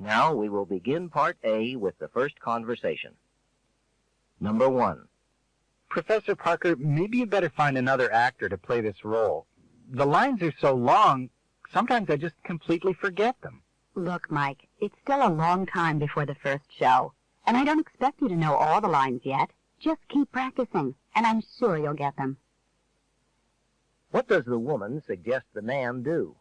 Now we will begin Part A with the first conversation. Number 1. Professor Parker, maybe you better find another actor to play this role. The lines are so long, sometimes I just completely forget them. Look, Mike, it's still a long time before the first show, and I don't expect you to know all the lines yet. Just keep practicing, and I'm sure you'll get them. What does the woman suggest the man do?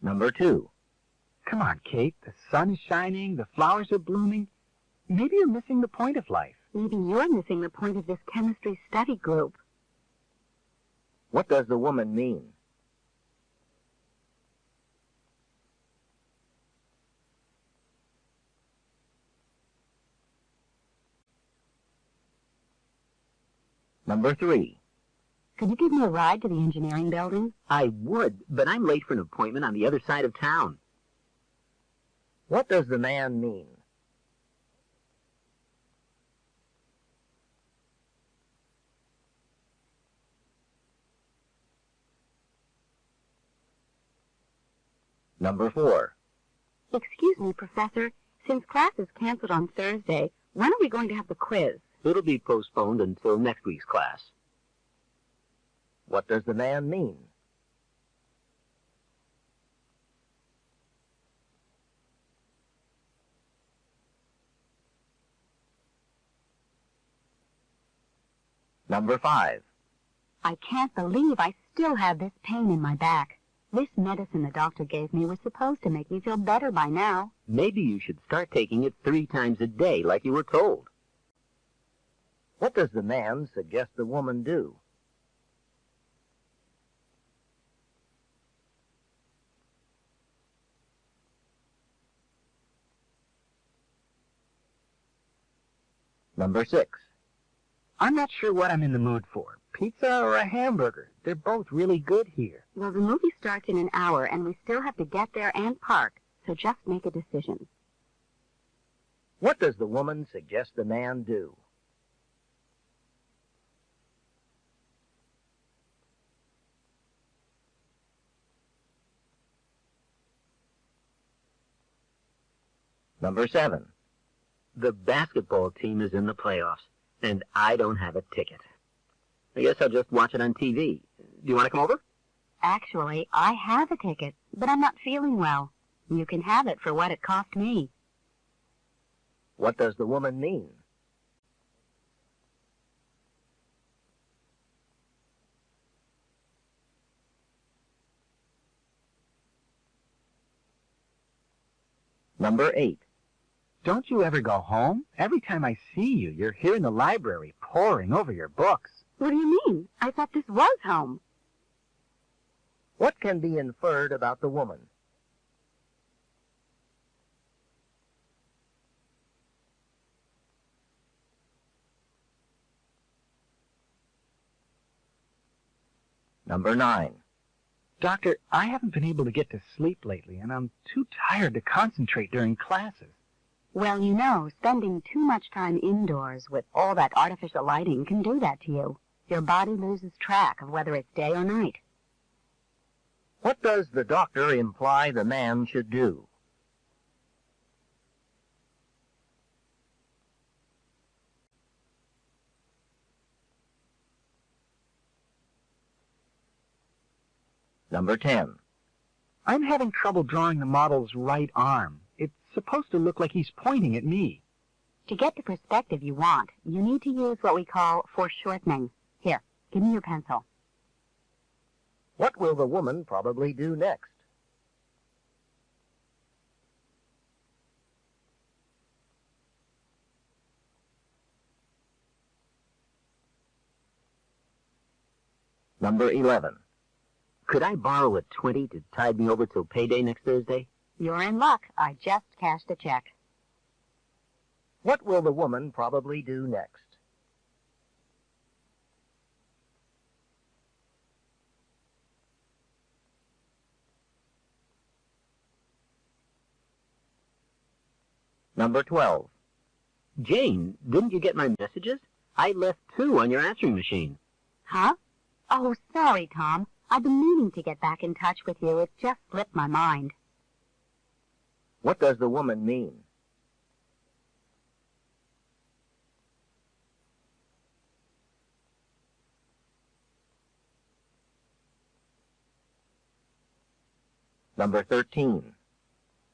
Number 2. Come on, Kate. The sun is shining, the flowers are blooming. Maybe you're missing the point of life. Maybe you're missing the point of this chemistry study group. What does the woman mean? Number 3. Could you give me a ride to the engineering building? I would, but I'm late for an appointment on the other side of town. What does the man mean? Number 4. Excuse me, Professor. Since class is canceled on Thursday, when are we going to have the quiz? It'll be postponed until next week's class. What does the man mean? Number 5. I can't believe I still have this pain in my back. This medicine the doctor gave me was supposed to make me feel better by now. Maybe you should start taking it 3 times a day like you were told. What does the man suggest the woman do? Number 6. I'm not sure what I'm in the mood for. Pizza or a hamburger? They're both really good here. Well, the movie starts in an hour, and we still have to get there and park, so just make a decision. What does the woman suggest the man do? Number 7. The basketball team is in the playoffs, and I don't have a ticket. I guess I'll just watch it on TV. Do you want to come over? Actually, I have a ticket, but I'm not feeling well. You can have it for what it cost me. What does the woman mean? Number 8. Don't you ever go home? Every time I see you, you're here in the library poring over your books. What do you mean? I thought this was home. What can be inferred about the woman? Number 9. Doctor, I haven't been able to get to sleep lately, and I'm too tired to concentrate during classes. Well, you know, spending too much time indoors with all that artificial lighting can do that to you. Your body loses track of whether it's day or night. What does the doctor imply the man should do? Number 10. I'm having trouble drawing the model's right arm. It's supposed to look like he's pointing at me. To get the perspective you want, you need to use what we call foreshortening. Here, give me your pencil. What will the woman probably do next? Number 11. Could I borrow a 20 to tide me over till payday next Thursday? You're in luck. I just cashed a check. What will the woman probably do next? Number 12. Jane, didn't you get my messages? I left 2 on your answering machine. Huh? Oh, sorry, Tom. I've been meaning to get back in touch with you. It just slipped my mind. What does the woman mean? Number 13.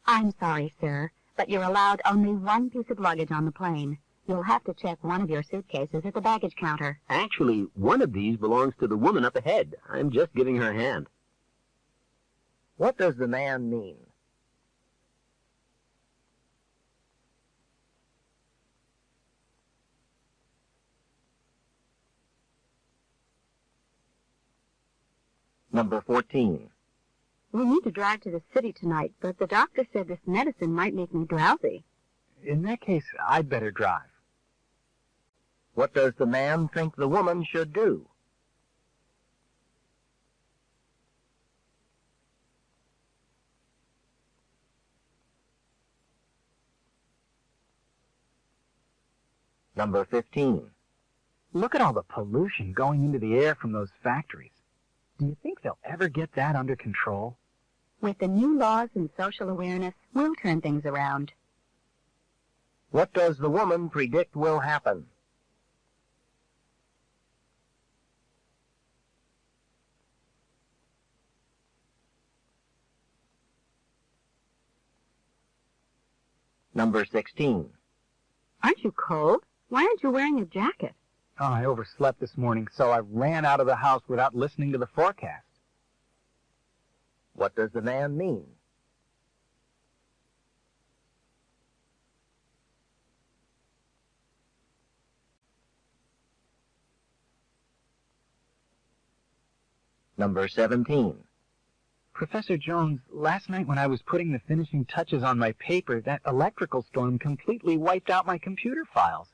I'm sorry, sir, but you're allowed only 1 piece of luggage on the plane. You'll have to check one of your suitcases at the baggage counter. Actually, one of these belongs to the woman up ahead. I'm just giving her a hand. What does the man mean? Number 14. We need to drive to the city tonight, but the doctor said this medicine might make me drowsy. In that case, I'd better drive. What does the man think the woman should do? Number 15. Look at all the pollution going into the air from those factories. Do you think they'll ever get that under control? With the new laws and social awareness, we'll turn things around. What does the woman predict will happen? Number 16. Aren't you cold? Why aren't you wearing a jacket? Oh, I overslept this morning, so I ran out of the house without listening to the forecast. What does the man mean? Number 17. Professor Jones, last night when I was putting the finishing touches on my paper, that electrical storm completely wiped out my computer files.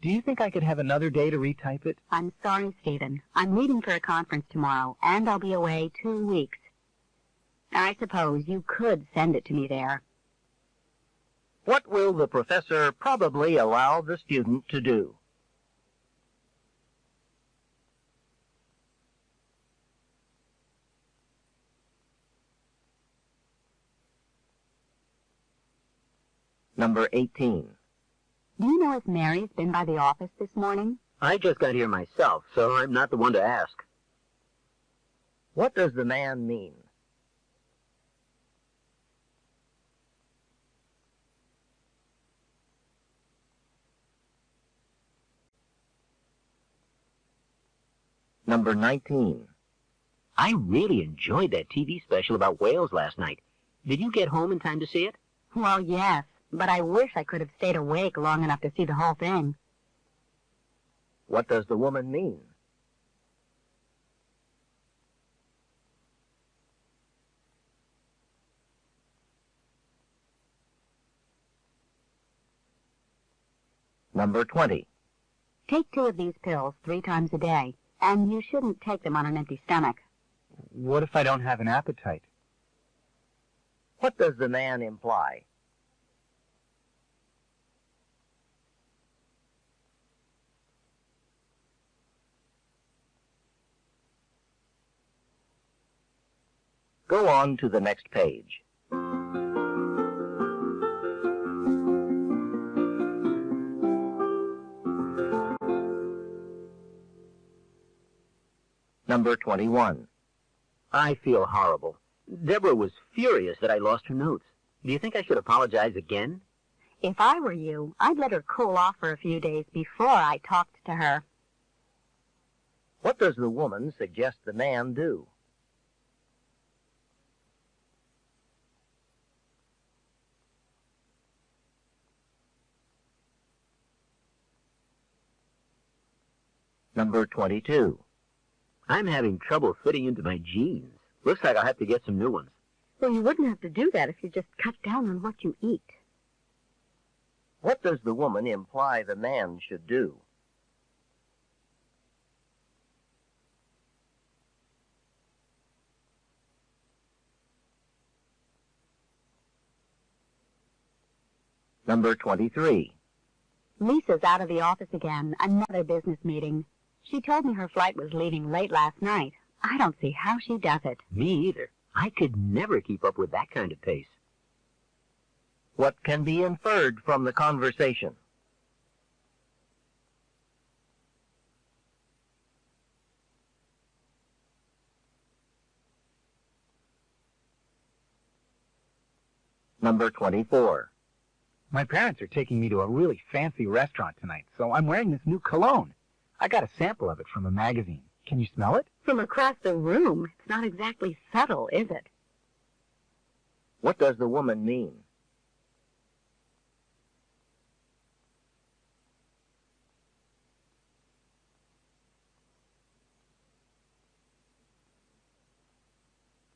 Do you think I could have another day to retype it? I'm sorry, Stephen. I'm leaving for a conference tomorrow, and I'll be away 2 weeks. I suppose you could send it to me there. What will the professor probably allow the student to do? Number 18. Do you know if Mary's been by the office this morning? I just got here myself, so I'm not the one to ask. What does the man mean? Number 19. I really enjoyed that TV special about whales last night. Did you get home in time to see it? Well, yes, but I wish I could have stayed awake long enough to see the whole thing. What does the woman mean? Number 20. Take 2 of these pills 3 times a day, and you shouldn't take them on an empty stomach. What if I don't have an appetite? What does the man imply? Go on to the next page. Number 21. I feel horrible. Deborah was furious that I lost her notes. Do you think I should apologize again? If I were you, I'd let her cool off for a few days before I talked to her. What does the woman suggest the man do? Number 22. I'm having trouble fitting into my jeans. Looks like I'll have to get some new ones. Well, you wouldn't have to do that if you just cut down on what you eat. What does the woman imply the man should do? Number 23. Lisa's out of the office again, another business meeting. She told me her flight was leaving late last night. I don't see how she does it. Me either. I could never keep up with that kind of pace. What can be inferred from the conversation? Number 24. My parents are taking me to a really fancy restaurant tonight, so I'm wearing this new cologne. I got a sample of it from a magazine. Can you smell it? From across the room, it's not exactly subtle, is it? What does the woman mean?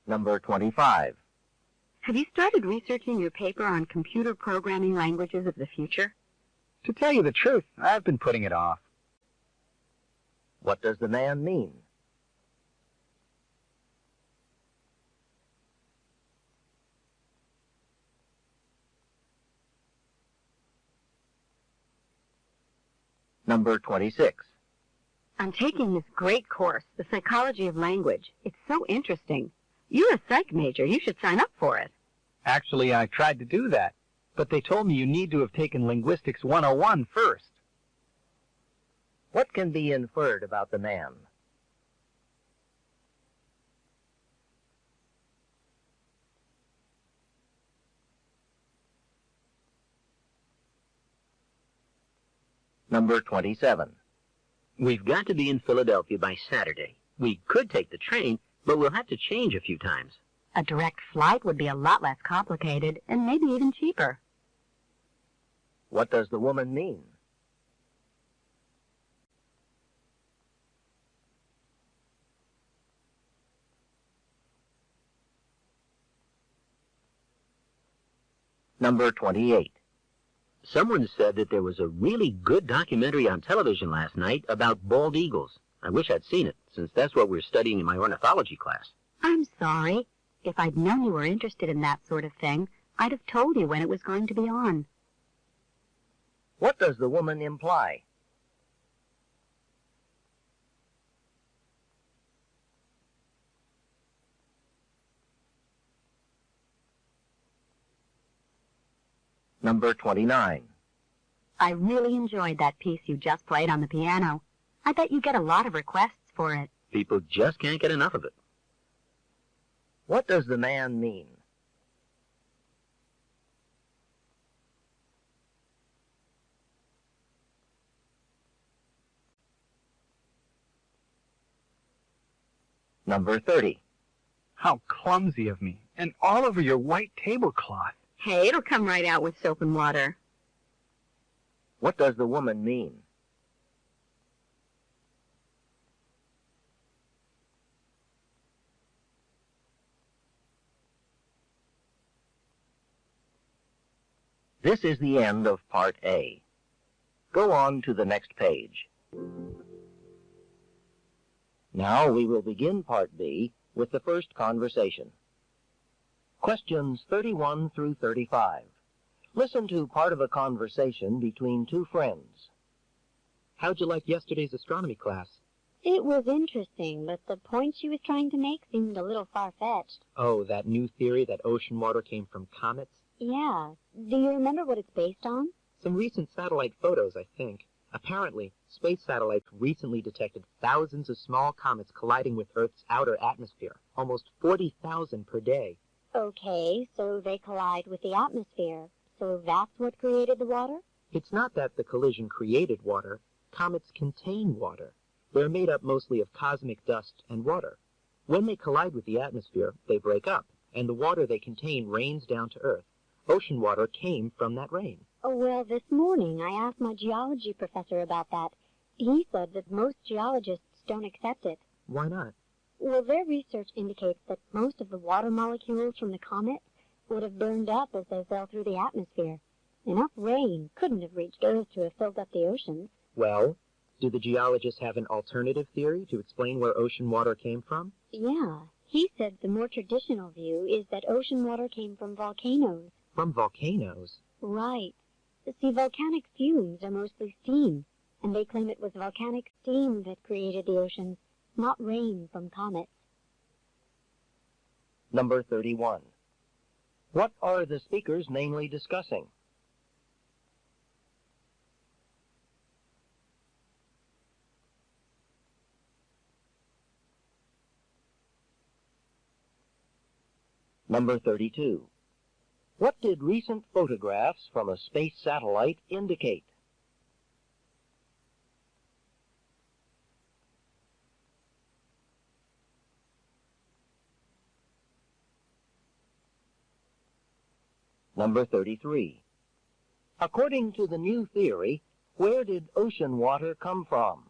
Number 25. Have you started researching your paper on computer programming languages of the future? To tell you the truth, I've been putting it off. What does the man mean? Number 26. I'm taking this great course, The Psychology of Language. It's so interesting. You're a psych major. You should sign up for it. Actually, I tried to do that, but they told me you need to have taken Linguistics 101 first. What can be inferred about the man? Number 27. We've got to be in Philadelphia by Saturday. We could take the train, but we'll have to change a few times. A direct flight would be a lot less complicated and maybe even cheaper. What does the woman mean? Number 28. Someone said that there was a really good documentary on television last night about bald eagles. I wish I'd seen it, since that's what we're studying in my ornithology class. I'm sorry. If I'd known you were interested in that sort of thing, I'd have told you when it was going to be on. What does the woman imply? Number 29. I really enjoyed that piece you just played on the piano. I bet you get a lot of requests for it. People just can't get enough of it. What does the man mean? Number 30. How clumsy of me, and all over your white tablecloth. Hey, it'll come right out with soap and water. What does the woman mean? This is the end of Part A. Go on to the next page. Now we will begin Part B with the first conversation. Questions 31 through 35. Listen to part of a conversation between two friends. How'd you like yesterday's astronomy class? It was interesting, but the point she was trying to make seemed a little far-fetched. Oh, that new theory that ocean water came from comets? Yeah. Do you remember what it's based on? Some recent satellite photos, I think. Apparently, space satellites recently detected thousands of small comets colliding with Earth's outer atmosphere, almost 40,000 per day. Okay, so they collide with the atmosphere. So that's what created the water? It's not that the collision created water. Comets contain water. They're made up mostly of cosmic dust and water. When they collide with the atmosphere, they break up, and the water they contain rains down to Earth. Ocean water came from that rain. Oh, well, this morning I asked my geology professor about that. He said that most geologists don't accept it. Why not? Well, their research indicates that most of the water molecules from the comet would have burned up as they fell through the atmosphere. Enough rain couldn't have reached Earth to have filled up the oceans. Well, do the geologists have an alternative theory to explain where ocean water came from? Yeah, he said the more traditional view is that ocean water came from volcanoes. From volcanoes? Right. See, volcanic fumes are mostly steam, and they claim it was volcanic steam that created the oceans, not rain from comets. Number 31. What are the speakers mainly discussing? Number 32. What did recent photographs from a space satellite indicate? Number 33. According to the new theory, where did ocean water come from?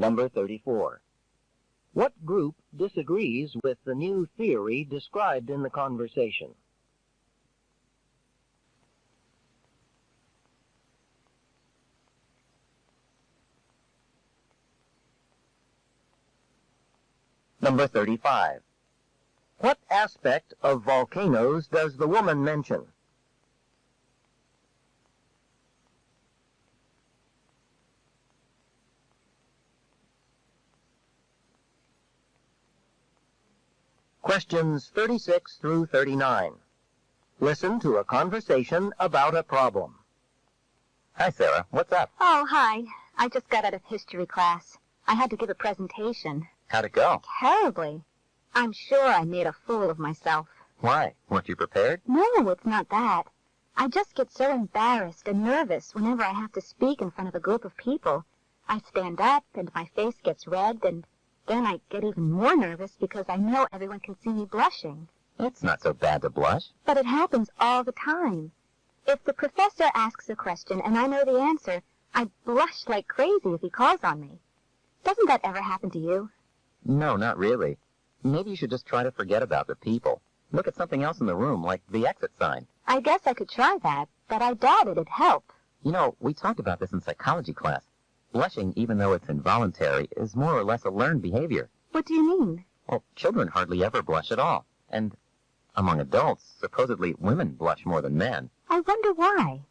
Number 34. What group disagrees with the new theory described in the conversation? Number 35. What aspect of volcanoes does the woman mention? Questions 36 through 39. Listen to a conversation about a problem. Hi, Sarah. What's up? Oh, hi. I just got out of history class. I had to give a presentation. How'd it go? Terribly. I'm sure I made a fool of myself. Why? Weren't you prepared? No, it's not that. I just get so embarrassed and nervous whenever I have to speak in front of a group of people. I stand up and my face gets red, and then I get even more nervous because I know everyone can see me blushing. It's not so bad to blush. But it happens all the time. If the professor asks a question and I know the answer, I blush like crazy if he calls on me. Doesn't that ever happen to you? No, not really. Maybe you should just try to forget about the people. Look at something else in the room, like the exit sign. I guess I could try that, but I doubt it'd help. You know, we talked about this in psychology class. Blushing, even though it's involuntary, is more or less a learned behavior. What do you mean? Well, children hardly ever blush at all. And among adults, supposedly women blush more than men. I wonder why.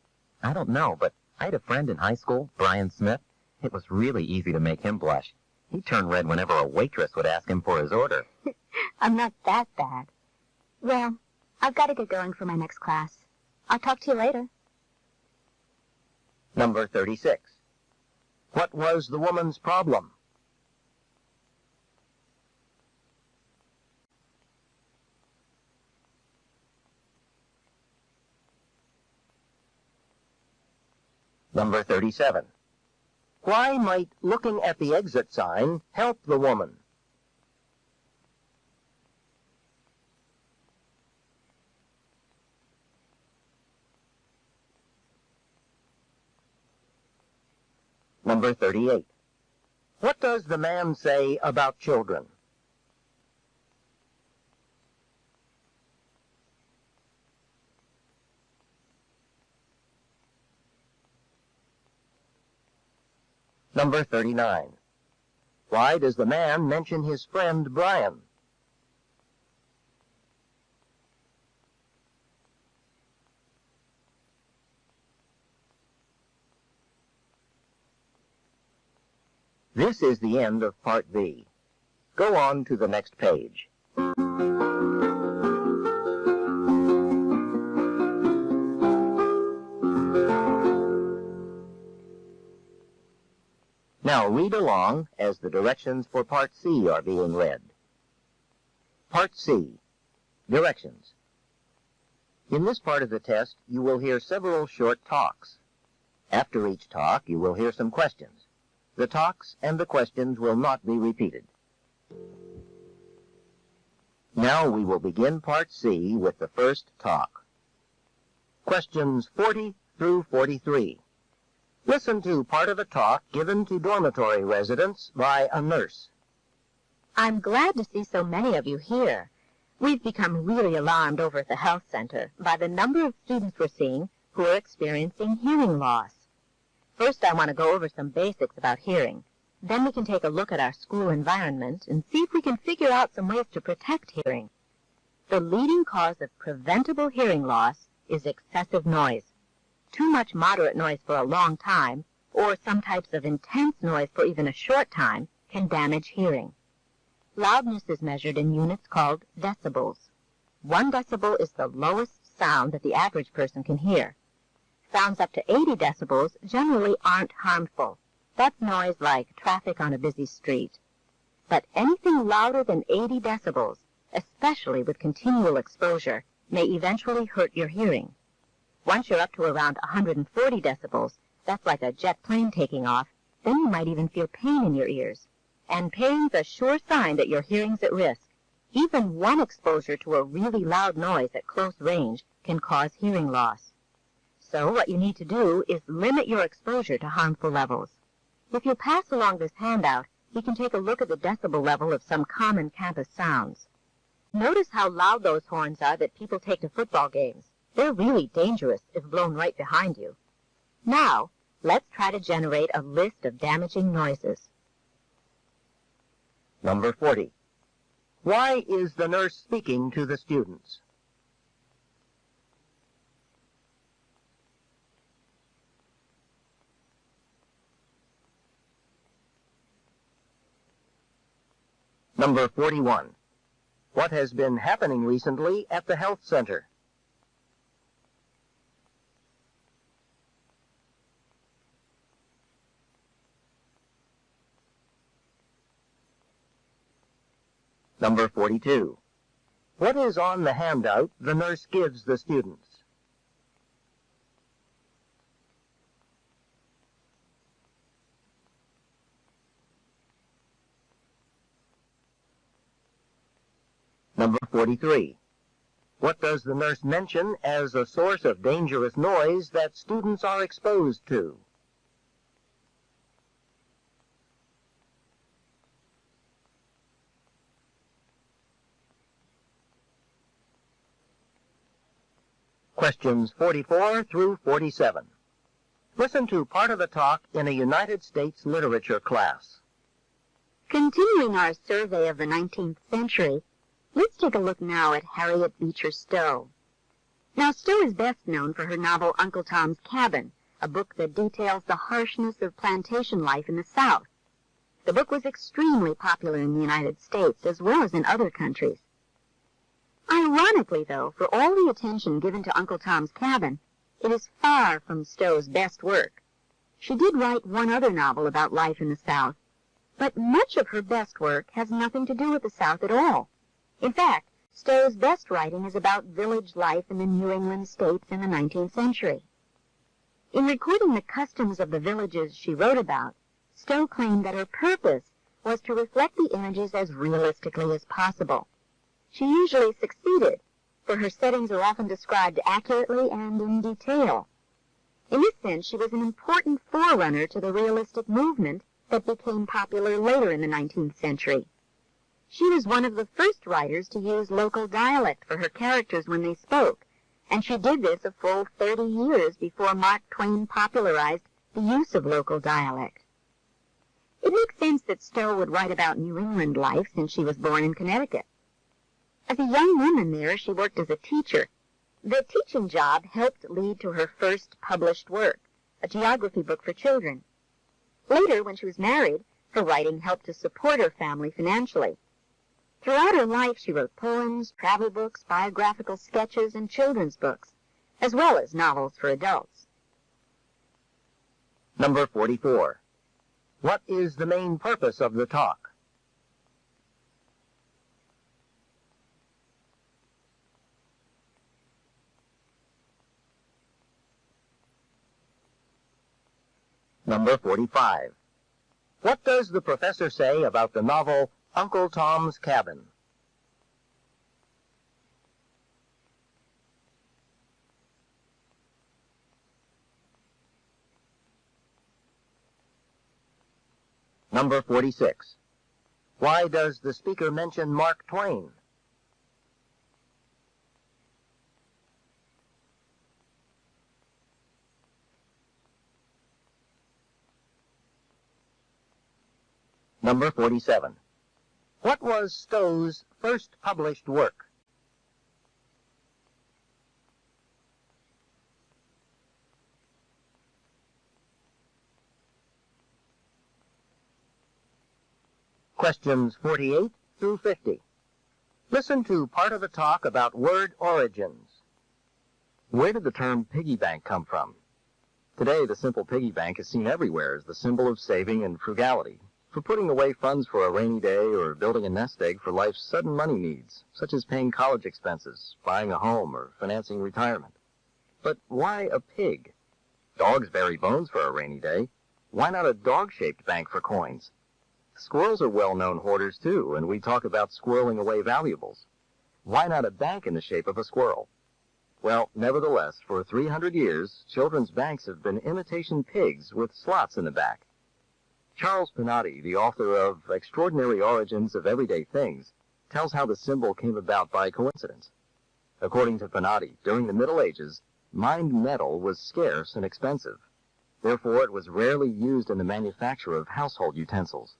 I don't know, but I had a friend in high school, Brian Smith. It was really easy to make him blush. He'd turn red whenever a waitress would ask him for his order. I'm not that bad. Well, I've got to get going for my next class. I'll talk to you later. Number 36. What was the woman's problem? Number 37. Why might looking at the exit sign help the woman? Number 38. What does the man say about children? Number 39. Why does the man mention his friend Brian? This is the end of Part B. Go on to the next page. Now read along as the directions for Part C are being read. Part C, Directions. In this part of the test, you will hear several short talks. After each talk, you will hear some questions. The talks and the questions will not be repeated. Now we will begin Part C with the first talk. Questions 40 through 43. Listen to part of a talk given to dormitory residents by a nurse. I'm glad to see so many of you here. We've become really alarmed over at the health center by the number of students we're seeing who are experiencing hearing loss. First, I want to go over some basics about hearing. Then we can take a look at our school environment and see if we can figure out some ways to protect hearing. The leading cause of preventable hearing loss is excessive noise. Too much moderate noise for a long time, or some types of intense noise for even a short time, can damage hearing. Loudness is measured in units called decibels. 1 decibel is the lowest sound that the average person can hear. Sounds up to 80 decibels generally aren't harmful. That's noise like traffic on a busy street. But anything louder than 80 decibels, especially with continual exposure, may eventually hurt your hearing. Once you're up to around 140 decibels, that's like a jet plane taking off, then you might even feel pain in your ears. And pain's a sure sign that your hearing's at risk. Even one exposure to a really loud noise at close range can cause hearing loss. So what you need to do is limit your exposure to harmful levels. If you pass along this handout, you can take a look at the decibel level of some common campus sounds. Notice how loud those horns are that people take to football games. They're really dangerous if blown right behind you. Now, let's try to generate a list of damaging noises. Number 40. Why is the nurse speaking to the students? Number 41. What has been happening recently at the health center? Number 42. What is on the handout the nurse gives the students? Number 43. What does the nurse mention as a source of dangerous noise that students are exposed to? Questions 44 through 47. Listen to part of the talk in a United States literature class. Continuing our survey of the 19th century, let's take a look now at Harriet Beecher Stowe. Now, Stowe is best known for her novel Uncle Tom's Cabin, a book that details the harshness of plantation life in the South. The book was extremely popular in the United States as well as in other countries. Ironically, though, for all the attention given to Uncle Tom's Cabin, it is far from Stowe's best work. She did write one other novel about life in the South, but much of her best work has nothing to do with the South at all. In fact, Stowe's best writing is about village life in the New England states in the 19th century. In recording the customs of the villages she wrote about, Stowe claimed that her purpose was to reflect the images as realistically as possible. She usually succeeded, for her settings are often described accurately and in detail. In this sense, she was an important forerunner to the realistic movement that became popular later in the 19th century. She was one of the first writers to use local dialect for her characters when they spoke, and she did this a full 30 years before Mark Twain popularized the use of local dialect. It makes sense that Stowe would write about New England life since she was born in Connecticut. As a young woman there, she worked as a teacher. The teaching job helped lead to her first published work, a geography book for children. Later, when she was married, her writing helped to support her family financially. Throughout her life, she wrote poems, travel books, biographical sketches, and children's books, as well as novels for adults. Number 44. What is the main purpose of the talk? Number 45. What does the professor say about the novel Uncle Tom's Cabin? Number 46. Why does the speaker mention Mark Twain? Number 47. What was Stowe's first published work? Questions 48 through 50. Listen to part of a talk about word origins. Where did the term piggy bank come from? Today, the simple piggy bank is seen everywhere as the symbol of saving and frugality, for putting away funds for a rainy day or building a nest egg for life's sudden money needs, such as paying college expenses, buying a home, or financing retirement. But why a pig? Dogs bury bones for a rainy day. Why not a dog-shaped bank for coins? Squirrels are well-known hoarders, too, and we talk about squirreling away valuables. Why not a bank in the shape of a squirrel? Well, nevertheless, for 300 years, children's banks have been imitation pigs with slots in the back. Charles Pennati, the author of Extraordinary Origins of Everyday Things, tells how the symbol came about by coincidence. According to Pennati, during the Middle Ages, mined metal was scarce and expensive. Therefore, it was rarely used in the manufacture of household utensils.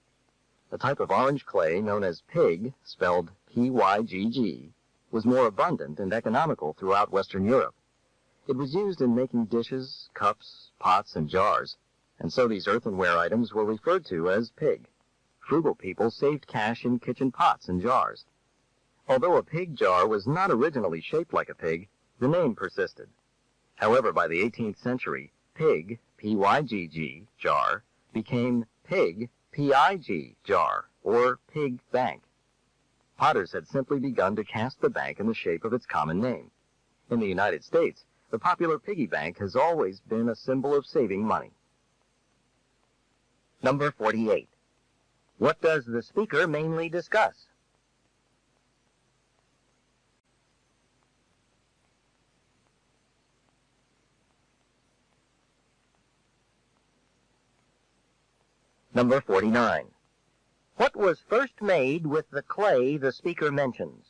A type of orange clay known as pig, spelled P-Y-G-G, was more abundant and economical throughout Western Europe. It was used in making dishes, cups, pots, and jars, and so these earthenware items were referred to as pig. Frugal people saved cash in kitchen pots and jars. Although a pig jar was not originally shaped like a pig, the name persisted. However, by the 18th century, pig, P-Y-G-G, jar, became pig, P-I-G, jar, or pig bank. Potters had simply begun to cast the bank in the shape of its common name. In the United States, the popular piggy bank has always been a symbol of saving money. Number 48. What does the speaker mainly discuss? Number 49. What was first made with the clay the speaker mentions?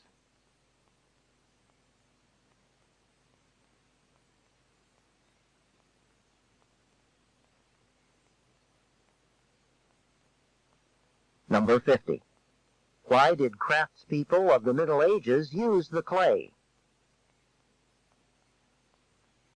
Number 50. Why did craftspeople of the Middle Ages use the clay?